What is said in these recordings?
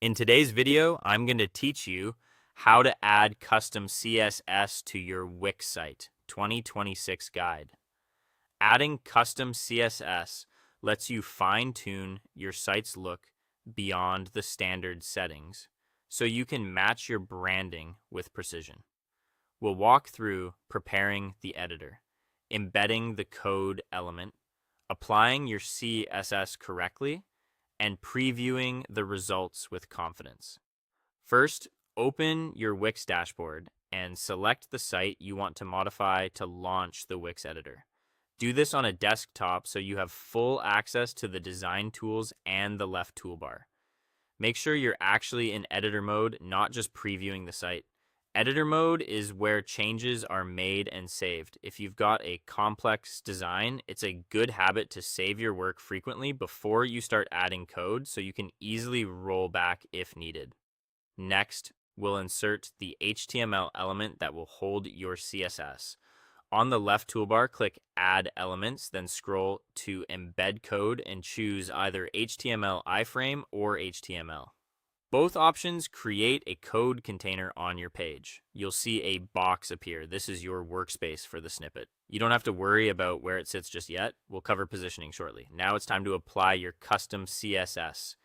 In today's video, I'm going to teach you how to add custom CSS to your Wix site 2026 guide. Adding custom CSS lets you fine-tune your site's look beyond the standard settings, so you can match your branding with precision. We'll walk through preparing the editor, embedding the code element, applying your CSS correctly, and previewing the results with confidence. First, open your Wix dashboard and select the site you want to modify to launch the Wix editor. Do this on a desktop so you have full access to the design tools and the left toolbar. Make sure you're actually in editor mode, not just previewing the site. Editor mode is where changes are made and saved. If you've got a complex design, it's a good habit to save your work frequently before you start adding code so you can easily roll back if needed. Next, we'll insert the HTML element that will hold your CSS. On the left toolbar, click Add Elements, then scroll to Embed Code and choose either HTML iframe or HTML. Both options create a code container on your page. You'll see a box appear. This is your workspace for the snippet. You don't have to worry about where it sits just yet. We'll cover positioning shortly. Now it's time to apply your custom CSS.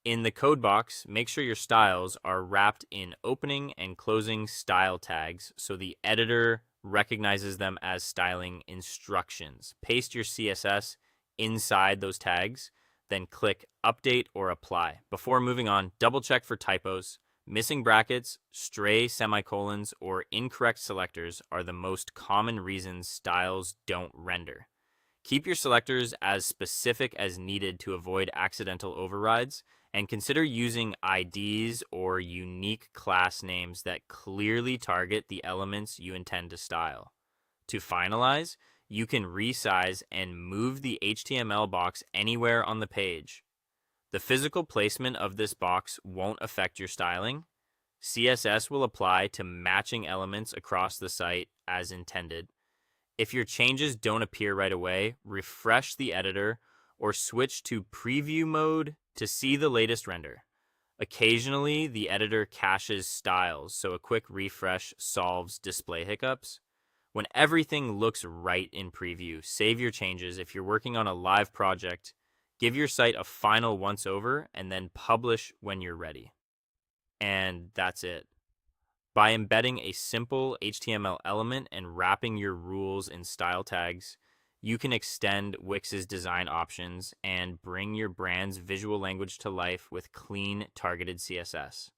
In the code box, make sure your styles are wrapped in opening and closing style tags so the editor recognizes them as styling instructions. Paste your CSS inside those tags, then click Update or Apply. Before moving on, double check for typos. Missing brackets, stray semicolons, or incorrect selectors are the most common reasons styles don't render. Keep your selectors as specific as needed to avoid accidental overrides, and consider using IDs or unique class names that clearly target the elements you intend to style. To finalize, you can resize and move the HTML box anywhere on the page. The physical placement of this box won't affect your styling. CSS will apply to matching elements across the site as intended. If your changes don't appear right away, refresh the editor or switch to preview mode to see the latest render. Occasionally, the editor caches styles, so a quick refresh solves display hiccups. When everything looks right in preview, save your changes. If you're working on a live project, give your site a final once-over and then publish when you're ready. And that's it. By embedding a simple HTML element and wrapping your rules in style tags, you can extend Wix's design options and bring your brand's visual language to life with clean, targeted CSS.